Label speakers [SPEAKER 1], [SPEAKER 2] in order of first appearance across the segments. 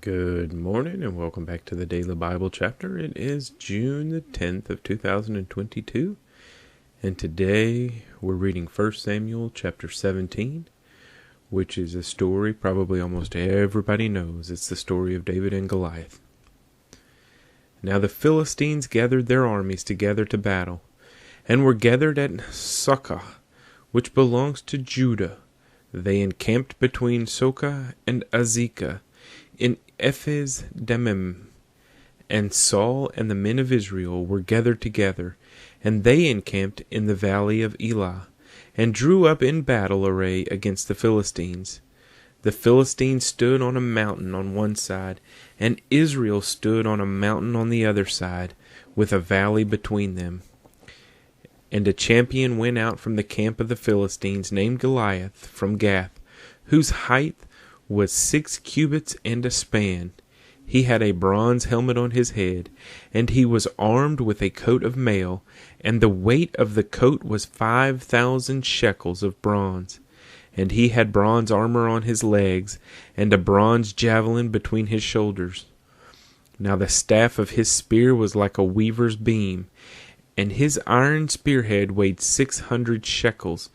[SPEAKER 1] Good morning and welcome back to the Daily Bible Chapter. It is June the 10th of 2022, and today we're reading 1 Samuel chapter 17, which is a story probably almost everybody knows. It's the story of David and Goliath. Now the Philistines gathered their armies together to battle, and were gathered at Socoh, which belongs to Judah. They encamped between Socoh and Azekah, in Ephes Dammim. And Saul and the men of Israel were gathered together, and they encamped in the valley of Elah, and drew up in battle array against the Philistines. The Philistines stood on a mountain on one side, and Israel stood on a mountain on the other side, with a valley between them. And a champion went out from the camp of the Philistines, named Goliath, from Gath, whose height was 6 cubits and a span. He had a bronze helmet on his head, and he was armed with a coat of mail, and the weight of the coat was 5,000 shekels of bronze. And he had bronze armor on his legs, and a bronze javelin between his shoulders. Now the staff of his spear was like a weaver's beam, and his iron spearhead weighed 600 shekels,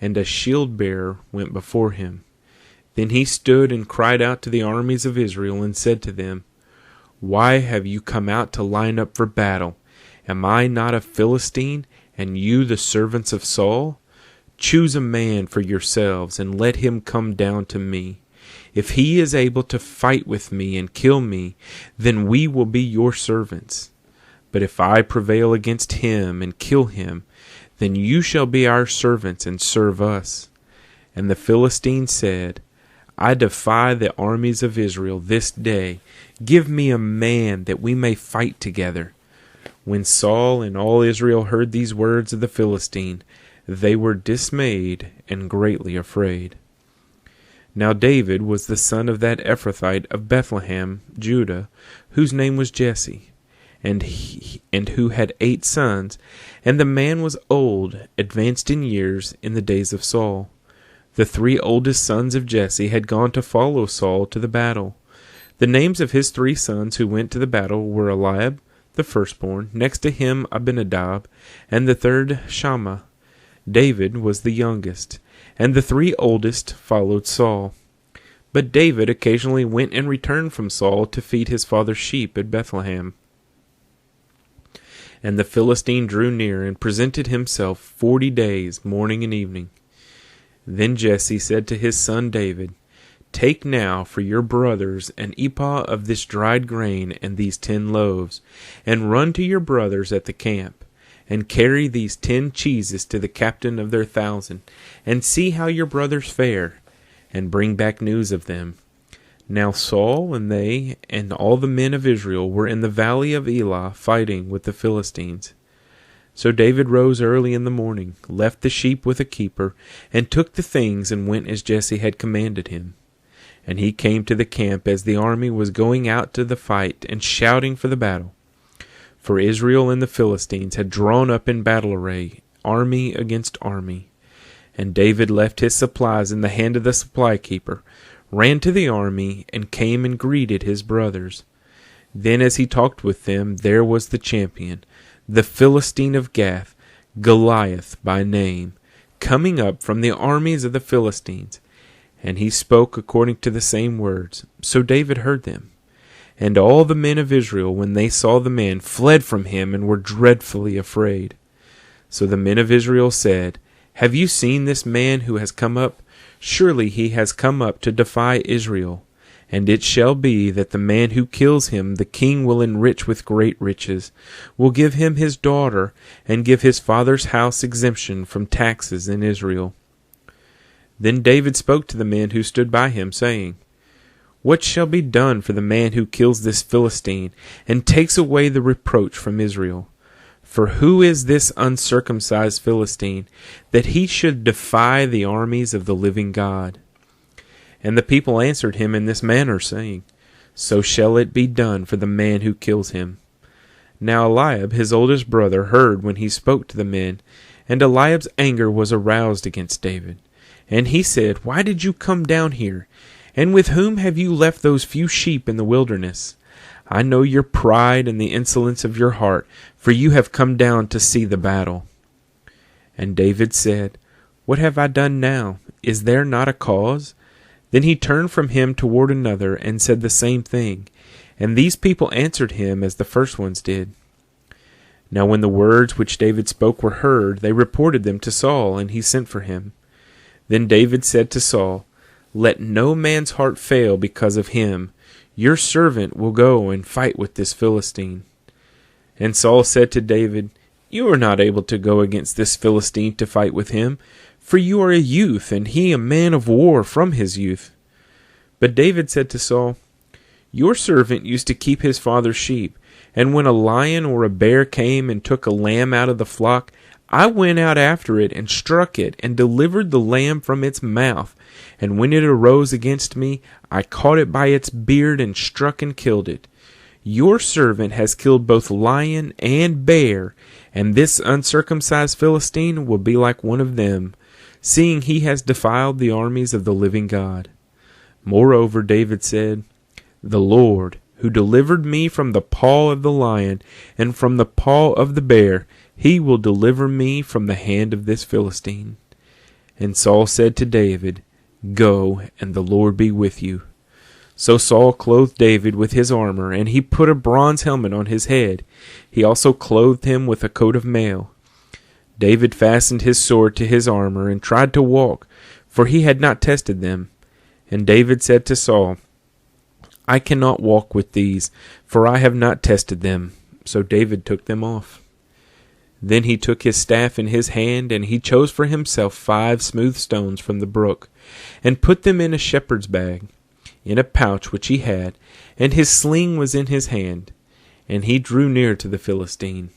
[SPEAKER 1] and a shield-bearer went before him. Then he stood and cried out to the armies of Israel, and said to them, Why have you come out to line up for battle? Am I not a Philistine, and you the servants of Saul? Choose a man for yourselves, and let him come down to me. If he is able to fight with me and kill me, then we will be your servants. But if I prevail against him and kill him, then you shall be our servants and serve us. And the Philistines said, I defy the armies of Israel this day. Give me a man that we may fight together. When Saul and all Israel heard these words of the Philistine, they were dismayed and greatly afraid. Now David was the son of that Ephrathite of Bethlehem, Judah, whose name was Jesse, and who had 8 sons, and the man was old, advanced in years, in the days of Saul. The 3 oldest sons of Jesse had gone to follow Saul to the battle. The names of his 3 sons who went to the battle were Eliab, the firstborn, next to him Abinadab, and the third Shammah. David was the youngest, and the 3 oldest followed Saul. But David occasionally went and returned from Saul to feed his father's sheep at Bethlehem. And the Philistine drew near and presented himself 40 days, morning and evening. Then Jesse said to his son David, Take now for your brothers an ephah of this dried grain and these 10 loaves, and run to your brothers at the camp, and carry these 10 cheeses to the captain of their 1,000, and see how your brothers fare, and bring back news of them. Now Saul and they and all the men of Israel were in the valley of Elah fighting with the Philistines. So David rose early in the morning, left the sheep with a keeper, and took the things and went as Jesse had commanded him. And he came to the camp as the army was going out to the fight and shouting for the battle. For Israel and the Philistines had drawn up in battle array, army against army. And David left his supplies in the hand of the supply keeper, ran to the army, and came and greeted his brothers. Then as he talked with them, there was the champion, the Philistine of Gath, Goliath by name, coming up from the armies of the Philistines. And he spoke according to the same words. So David heard them. And all the men of Israel, when they saw the man, fled from him and were dreadfully afraid. So the men of Israel said, Have you seen this man who has come up? Surely he has come up to defy Israel. And it shall be that the man who kills him the king will enrich with great riches, will give him his daughter, and give his father's house exemption from taxes in Israel. Then David spoke to the men who stood by him, saying, What shall be done for the man who kills this Philistine, and takes away the reproach from Israel? For who is this uncircumcised Philistine, that he should defy the armies of the living God? And the people answered him in this manner, saying, So shall it be done for the man who kills him. Now Eliab, his oldest brother, heard when he spoke to the men, and Eliab's anger was aroused against David. And he said, Why did you come down here? And with whom have you left those few sheep in the wilderness? I know your pride and the insolence of your heart, for you have come down to see the battle. And David said, What have I done now? Is there not a cause? Then he turned from him toward another, and said the same thing. And these people answered him as the first ones did. Now when the words which David spoke were heard, they reported them to Saul, and he sent for him. Then David said to Saul, Let no man's heart fail because of him. Your servant will go and fight with this Philistine. And Saul said to David, You are not able to go against this Philistine to fight with him, for you are a youth, and he a man of war from his youth. But David said to Saul, Your servant used to keep his father's sheep, and when a lion or a bear came and took a lamb out of the flock, I went out after it and struck it, and delivered the lamb from its mouth. And when it arose against me, I caught it by its beard and struck and killed it. Your servant has killed both lion and bear, and this uncircumcised Philistine will be like one of them, seeing he has defiled the armies of the living God. Moreover, David said, The Lord, who delivered me from the paw of the lion and from the paw of the bear, he will deliver me from the hand of this Philistine. And Saul said to David, Go, and the Lord be with you. So Saul clothed David with his armor, and he put a bronze helmet on his head. He also clothed him with a coat of mail. David fastened his sword to his armor, and tried to walk, for he had not tested them. And David said to Saul, I cannot walk with these, for I have not tested them. So David took them off. Then he took his staff in his hand, and he chose for himself 5 smooth stones from the brook, and put them in a shepherd's bag, in a pouch which he had, and his sling was in his hand. And he drew near to the Philistine.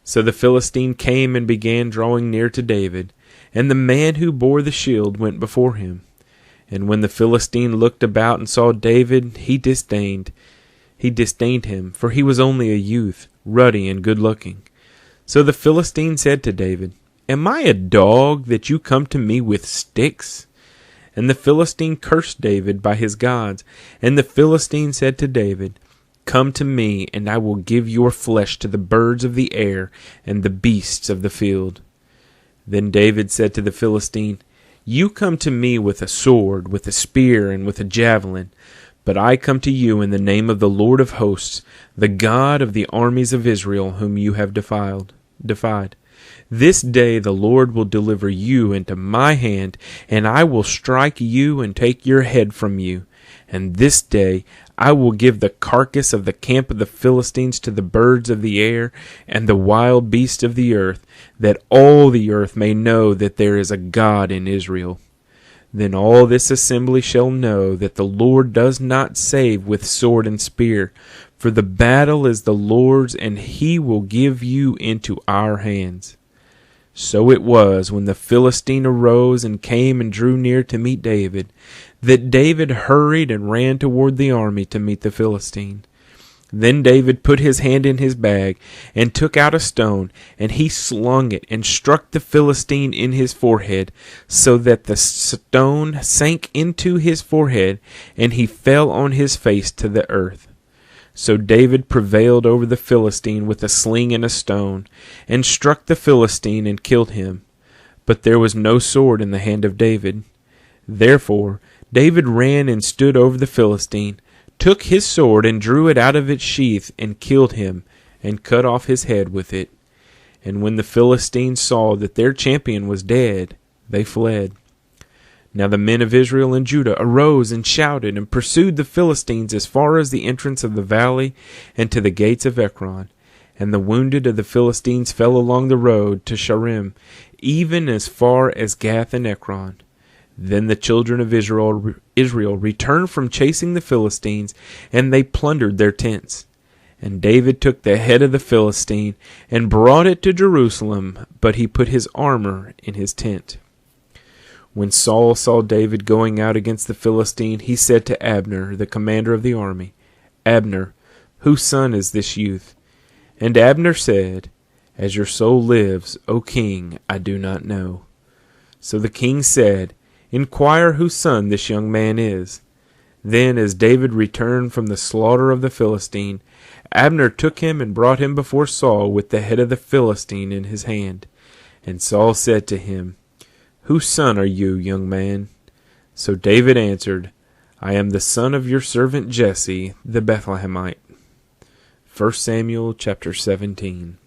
[SPEAKER 1] So the Philistine came and began drawing near to David, and the man who bore the shield went before him. And when the Philistine looked about and saw David, he disdained him, for he was only a youth, ruddy and good-looking. So the Philistine said to David, Am I a dog that you come to me with sticks? And the Philistine cursed David by his gods. And the Philistine said to David, Come to me, and I will give your flesh to the birds of the air and the beasts of the field. Then David said to the Philistine, You come to me with a sword, with a spear, and with a javelin, but I come to you in the name of the Lord of hosts, the God of the armies of Israel, whom you have defied. This day the Lord will deliver you into my hand, and I will strike you and take your head from you. And this day I will give the carcass of the camp of the Philistines to the birds of the air and the wild beasts of the earth, that all the earth may know that there is a God in Israel. Then all this assembly shall know that the Lord does not save with sword and spear, for the battle is the Lord's, and he will give you into our hands. So it was, when the Philistine arose and came and drew near to meet David, that David hurried and ran toward the army to meet the Philistine. Then David put his hand in his bag, and took out a stone, and he slung it, and struck the Philistine in his forehead, so that the stone sank into his forehead, and he fell on his face to the earth. So David prevailed over the Philistine with a sling and a stone, and struck the Philistine and killed him. But there was no sword in the hand of David. Therefore David ran and stood over the Philistine, took his sword and drew it out of its sheath, and killed him, and cut off his head with it. And when the Philistines saw that their champion was dead, they fled. Now the men of Israel and Judah arose and shouted, and pursued the Philistines as far as the entrance of the valley and to the gates of Ekron. And the wounded of the Philistines fell along the road to Sharim, even as far as Gath and Ekron. Then the children of Israel returned from chasing the Philistines, and they plundered their tents. And David took the head of the Philistine, and brought it to Jerusalem, but he put his armor in his tent. When Saul saw David going out against the Philistine, he said to Abner, the commander of the army, Abner, whose son is this youth? And Abner said, As your soul lives, O king, I do not know. So the king said, Inquire whose son this young man is. Then, as David returned from the slaughter of the Philistine, Abner took him and brought him before Saul with the head of the Philistine in his hand. And Saul said to him, Whose son are you, young man? So David answered, I am the son of your servant Jesse, the Bethlehemite. 1 Samuel chapter 17.